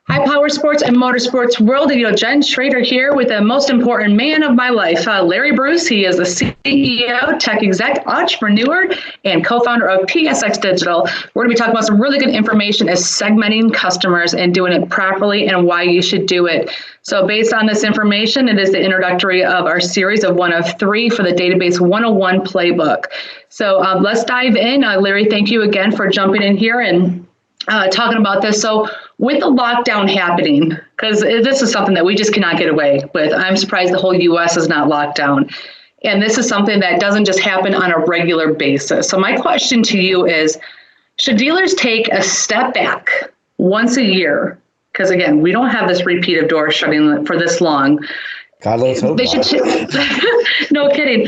Hi, Powersports and Motorsports world. Jen Schrader here with the most important man of my life, Larry Bruce. He is the CEO, tech exec, entrepreneur, and co-founder of PSX Digital. We're going to be talking about some really good information as segmenting customers and doing it properly and why you should do it. So based on this information, it is the introductory of our series of one of three for the Database 101 playbook. So let's dive in. Larry, thank you again for jumping in here and talking about this. So with the lockdown happening, because this is something that we just cannot get away with. I'm surprised the whole U.S. is not locked down. And this is something that doesn't just happen on a regular basis. So my question to you is, should dealers take a step back once a year? Because again, we don't have this repeat of doors shutting for this long. God, let's hope not. No kidding.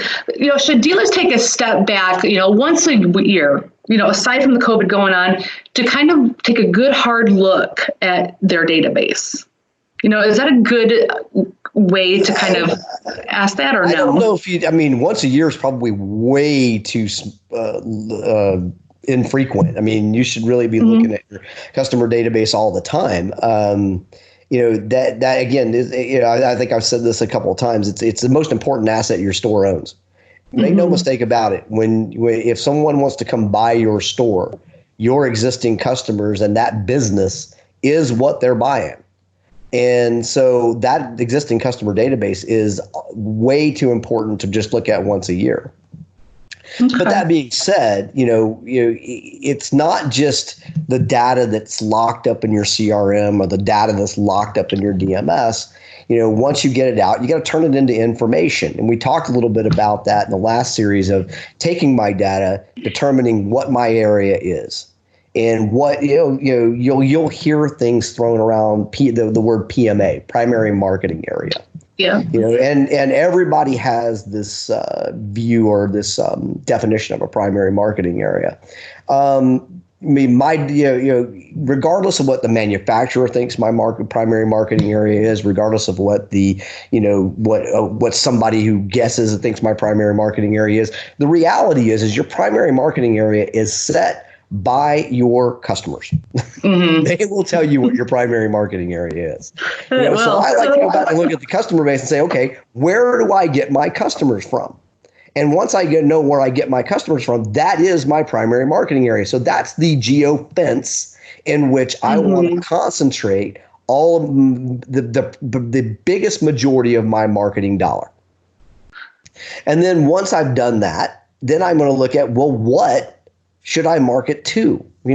Should dealers take a step back, once a year, aside from the COVID going on, to kind of take a good hard look at their database? Is that a good way to kind of ask that or no? I don't know if once a year is probably way too infrequent. You should really be looking at your customer database all the time. That again is, I think I've said this a couple of times. It's the most important asset your store owns. Make no mistake about it. If someone wants to come buy your store, your existing customers and that business is what they're buying. And so that existing customer database is way too important to just look at once a year. Okay. But that being said, it's not just the data that's locked up in your CRM or the data that's locked up in your DMS. Once you get it out, you got to turn it into information. And we talked a little bit about that in the last series of taking my data, determining what my area is. And what, you'll hear things thrown around, the word PMA, primary marketing area. Yeah. And everybody has this view or this definition of a primary marketing area. Regardless of what the manufacturer thinks my primary marketing area is, regardless of what what somebody who guesses thinks my primary marketing area is, the reality is your primary marketing area is set by your customers. Mm-hmm. They will tell you what your primary marketing area is. So I like to go back and look at the customer base and say, okay, where do I get my customers from? And once I know where I get my customers from, that is my primary marketing area. So that's the geofence in which I want to concentrate all of the biggest majority of my marketing dollar. And then once I've done that, then I'm going to look at, what should I market to? I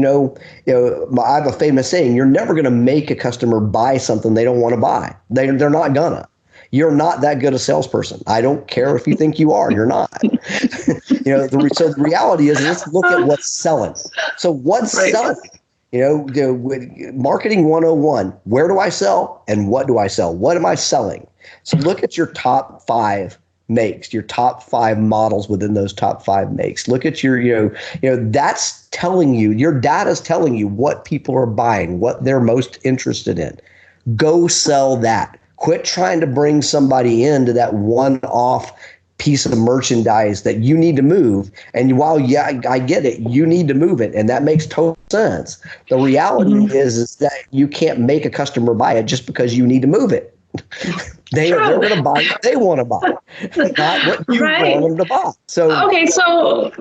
have a famous saying: you're never going to make a customer buy something they don't want to buy. They're not gonna. You're not that good a salesperson. I don't care if you think you are. You're not. So the reality is, let's look at what's selling. So what's selling? Marketing 101. Where do I sell and what do I sell? What am I selling? So look at your top 5 makes, your top 5 models within those top 5 makes. Look at your, that's telling you, your data's telling you what people are buying, what they're most interested in. Go sell that. Quit trying to bring somebody into that one-off piece of merchandise that you need to move. And while, I get it, you need to move it, and that makes total sense. The reality is that you can't make a customer buy it just because you need to move it. They're going to buy what they want to buy, not what you want them to buy. So okay, so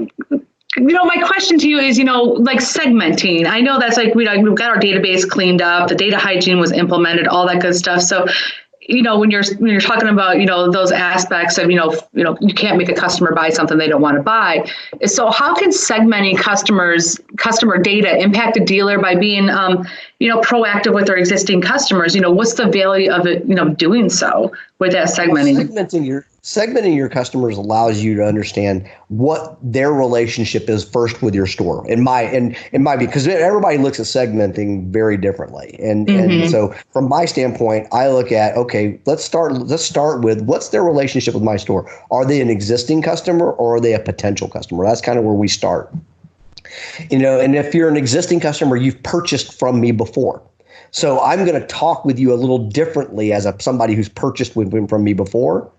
my question to you is, like segmenting. I know that's like we've got our database cleaned up, the data hygiene was implemented, all that good stuff. So when you're talking about those aspects of you can't make a customer buy something they don't want to buy. So how can segmenting customer data impact a dealer by being proactive with their existing customers? What's the value of it doing so with that segmenting? Segmenting your customers allows you to understand what their relationship is first with your store. Because everybody looks at segmenting very differently. And so from my standpoint, I look at, okay, let's start with what's their relationship with my store? Are they an existing customer or are they a potential customer? That's kind of where we start. And if you're an existing customer, you've purchased from me before. So I'm going to talk with you a little differently as somebody who's purchased from me before,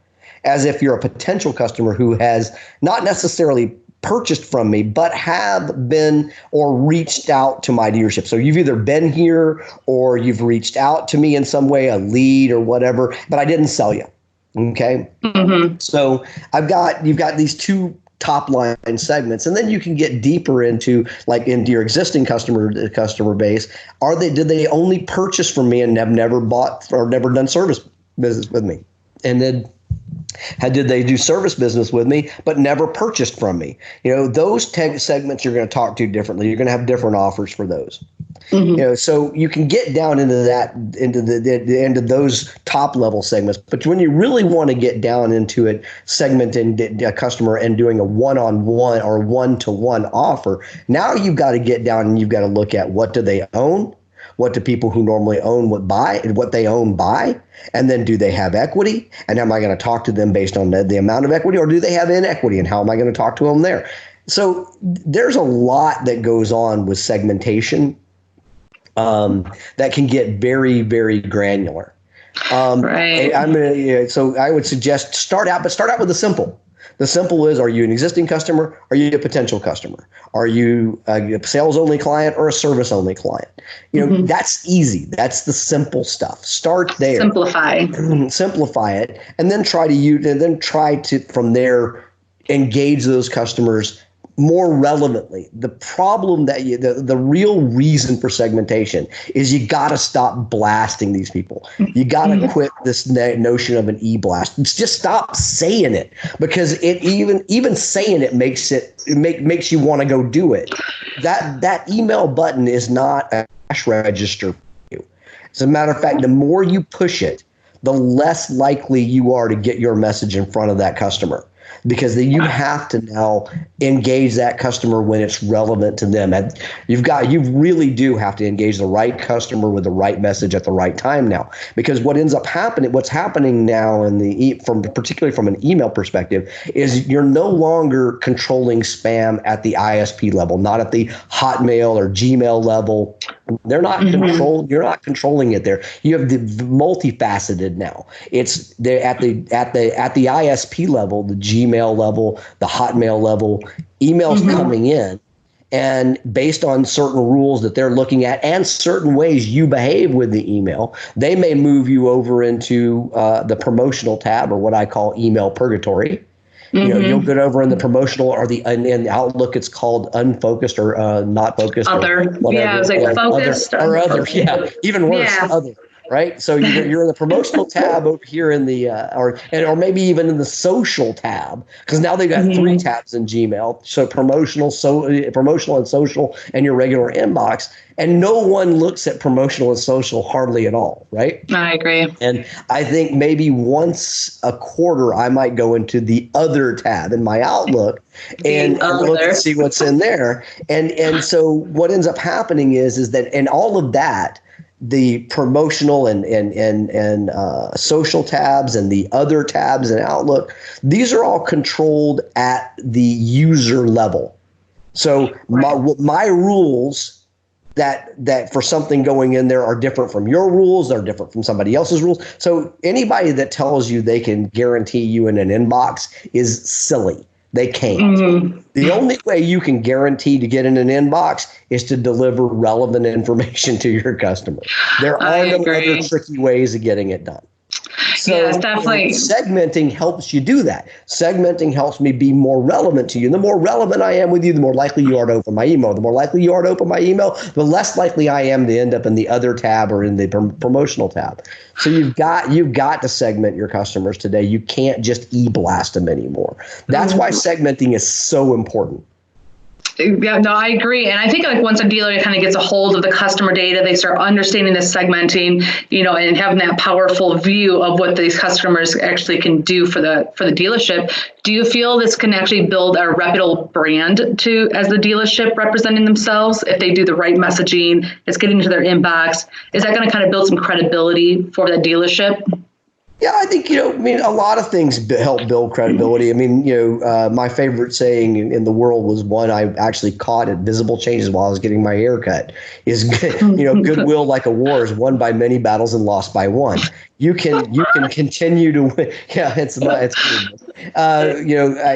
as if you're a potential customer who has not necessarily purchased from me, but have been or reached out to my dealership. So you've either been here or you've reached out to me in some way, a lead or whatever, but I didn't sell you. Okay. So you've got these two top line segments, and then you can get deeper into your existing customer base. Did they only purchase from me and have never bought or never done service business with me? And then did they do service business with me but never purchased from me? Those segments you're going to talk to differently. You're going to have different offers for those. So you can get down into that, into the end of those top level segments. But when you really want to get down into it, segmenting a customer and doing a one-on-one or one-to-one offer, now you've got to get down and you've got to look at what do they own, what do people who normally own what they own buy, and then do they have equity? And am I going to talk to them based on the amount of equity, or do they have inequity, and how am I going to talk to them there? So there's a lot that goes on with segmentation that can get very, very granular. Right. So I would suggest start out with the simple. The simple is, are you an existing customer? Are you a potential customer? Are you a sales-only client or a service-only client? That's easy. That's the simple stuff. Start there. Simplify it, and then try to from there engage those customers more relevantly. The problem the real reason for segmentation is you got to stop blasting these people. You got to quit this notion of an e-blast. Just stop saying it, because it even saying it makes you want to go do it. That email button is not a cash register for you. As a matter of fact, the more you push it, the less likely you are to get your message in front of that customer, because then you have to now engage that customer when it's relevant to them. And you really do have to engage the right customer with the right message at the right time now, because what's happening now particularly from an email perspective, is you're no longer controlling spam at the ISP level, not at the Hotmail or Gmail level. They're not controlled. You're not controlling it there. You have the multifaceted now. It's at the ISP level, the Gmail level, the Hotmail level, emails coming in, and based on certain rules that they're looking at and certain ways you behave with the email, they may move you over into the promotional tab, or what I call email purgatory. You'll get over in the promotional or in the Outlook, it's called unfocused or not focused. Other. Yeah, it's like focused. Other. Yeah, even worse, other. Right. So you're in the promotional tab over here in the or maybe even in the social tab, because now they've got three tabs in Gmail. So promotional and social, and your regular inbox. And no one looks at promotional and social hardly at all. Right. I agree. And I think maybe once a quarter I might go into the other tab in my Outlook and look and see what's in there. And so what ends up happening is that in all of that, the promotional and social tabs and the other tabs in Outlook, these are all controlled at the user level. So my rules that for something going in there are different from your rules, they're different from somebody else's rules. So anybody that tells you they can guarantee you in an inbox is silly. They can't. The only way you can guarantee to get in an inbox is to deliver relevant information to your customer. There are no other tricky ways of getting it done. So yes, definitely. Segmenting helps you do that. Segmenting helps me be more relevant to you. The more relevant I am with you, the more likely you are to open my email. The more likely you are to open my email, the less likely I am to end up in the other tab or in the promotional tab. So you've got to segment your customers today. You can't just e-blast them anymore. That's why segmenting is so important. Yeah, no, I agree. And I think once a dealer kind of gets a hold of the customer data, they start understanding the segmenting, and having that powerful view of what these customers actually can do for the dealership. Do you feel this can actually build a reputable brand as the dealership representing themselves? If they do the right messaging, it's getting to their inbox. Is that going to kind of build some credibility for the dealership? Yeah, I think, I mean, a lot of things help build credibility. I mean, my favorite saying in the world was one I actually caught at Visible Changes while I was getting my hair cut is, goodwill like a war is won by many battles and lost by one. You can continue to win. Yeah,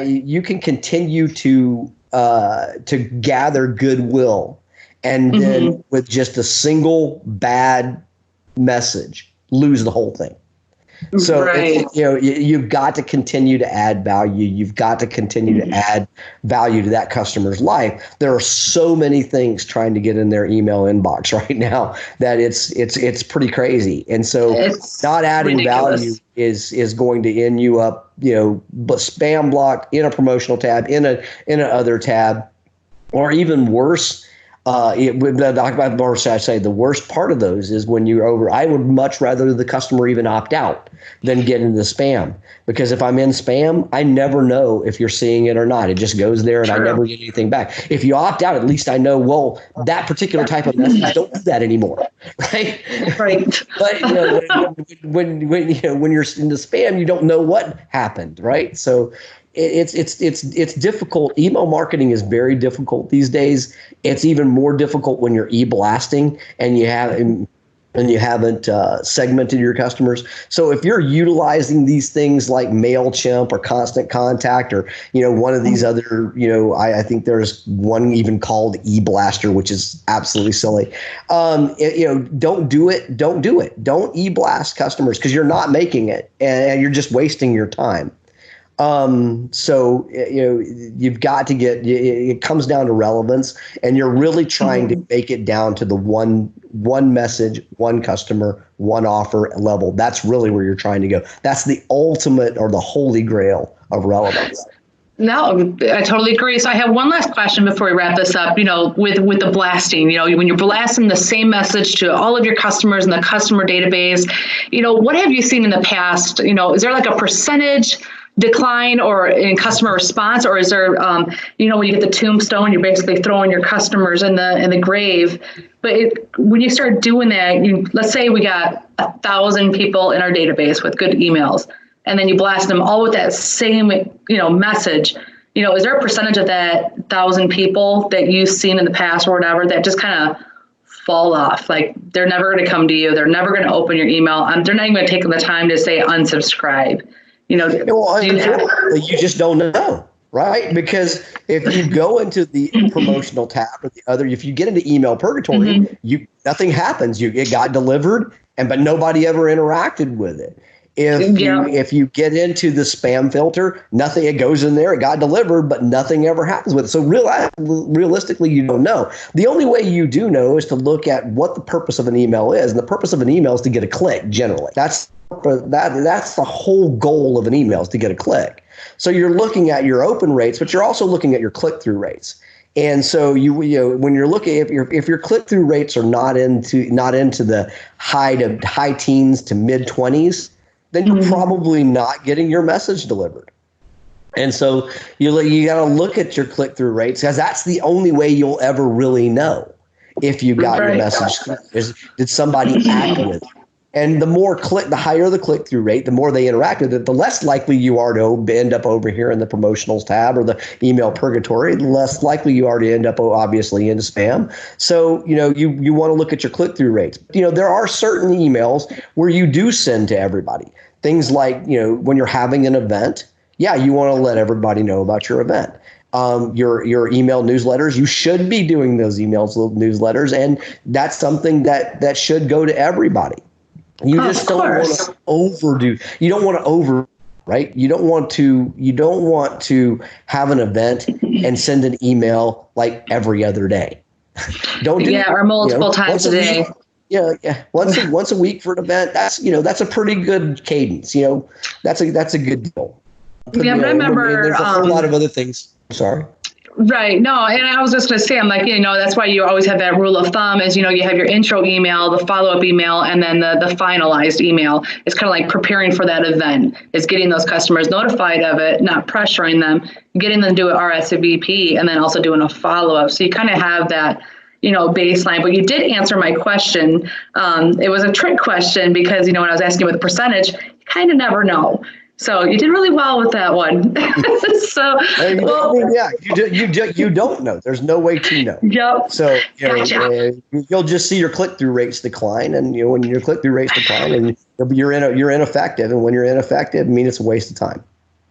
you can continue to gather goodwill, and then with just a single bad message, lose the whole thing. So, Right. you've got to continue to add value. You've got to continue to add value to that customer's life. There are so many things trying to get in their email inbox right now that it's pretty crazy. And so It's not adding ridiculous. value is going to end you up, but spam blocked in a promotional tab, in a other tab, or even worse. I say the worst part of those is when you're over. I would much rather the customer even opt out than get into spam, because if I'm in spam, I never know if you're seeing it or not. It just goes there and I never get anything back. If you opt out, at least I know, well, that particular type of message, don't do that anymore, right? Right. But when you're in the spam, you don't know what happened, right? So it's difficult. Email marketing is very difficult these days. It's even more difficult when you're e-blasting and you haven't segmented your customers. So if you're utilizing these things like MailChimp or Constant Contact, or one of these other, I think there's one even called eBlaster, which is absolutely silly. Don't do it. Don't e-blast customers, because you're not making it and you're just wasting your time. So you've got to it comes down to relevance, and you're really trying to make it down to the one message, one customer, one offer level. That's really where you're trying to go. That's the ultimate, or the holy grail of relevance. No, I totally agree. So I have one last question before we wrap this up. With the blasting, when you're blasting the same message to all of your customers in the customer database, what have you seen in the past? Is there like a percentage decline or in customer response, or is there, when you get the tombstone, you're basically throwing your customers in the grave? But when you start doing that, let's say we got 1,000 people in our database with good emails, and then you blast them all with that same, message. Is there a percentage of that 1,000 people that you've seen in the past or whatever that just kind of fall off? Like, they're never going to come to you. They're never going to open your email. They're not even going to take the time to say unsubscribe. You just don't know, right? Because if you go into the promotional tab or the other, if you get into email purgatory, nothing happens. It got delivered, but nobody ever interacted with it. If you get into the spam filter, nothing, it goes in there, it got delivered, but nothing ever happens with it. So realistically, you don't know. The only way you do know is to look at what the purpose of an email is. And the purpose of an email is to get a click, generally. That's the whole goal of an email, is to get a click. So you're looking at your open rates, but you're also looking at your click-through rates. And so when you're looking, if your click-through rates are not into the high teens to mid 20s, then you're probably not getting your message delivered. And so you got to look at your click-through rates, because that's the only way you'll ever really know if you got your message through. Did somebody act with it? And the higher the click-through rate, the more they interact with it, the less likely you are to end up over here in the promotionals tab or the email purgatory, the less likely you are to end up, obviously, into spam. So, you want to look at your click-through rates. There are certain emails where you do send to everybody. Things like, when you're having an event, you want to let everybody know about your event. Your email newsletters, you should be doing those newsletters, and that's something that should go to everybody. You just don't want to overdo. You don't want to over, right? You don't want to have an event and send an email like every other day. Don't do or multiple times a day. Once a week for an event. That's a pretty good cadence. That's a good deal. But I remember there's a whole lot of other things. Sorry. Right. No, and I was just going to say, I'm like, that's why you always have that rule of thumb is, you have your intro email, the follow-up email, and then the finalized email. It's kind of like preparing for that event. It's getting those customers notified of it, not pressuring them, getting them to do an RSVP, and then also doing a follow-up. So you kind of have that, baseline, but you did answer my question. It was a trick question because, when I was asking about the percentage, you kind of never know. So you did really well with that one. You don't know. There's no way to know. Yep. So Gotcha. You'll just see your click-through rates decline, and when your click-through rates decline, and you're ineffective, and when you're ineffective, it's a waste of time.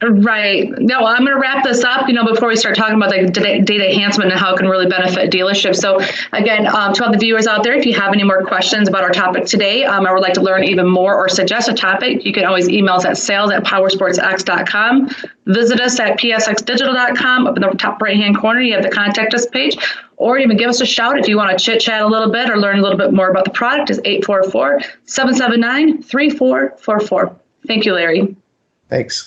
Right. No, I'm going to wrap this up, before we start talking about the data enhancement and how it can really benefit dealerships. So again, to all the viewers out there, if you have any more questions about our topic today, or would like to learn even more or suggest a topic, you can always email us at sales@powersportsx.com. Visit us at psxdigital.com. Up in the top right-hand corner, you have the contact us page, or even give us a shout if you want to chit-chat a little bit or learn a little bit more about the product. It's 844-779-3444. Thank you, Larry. Thanks.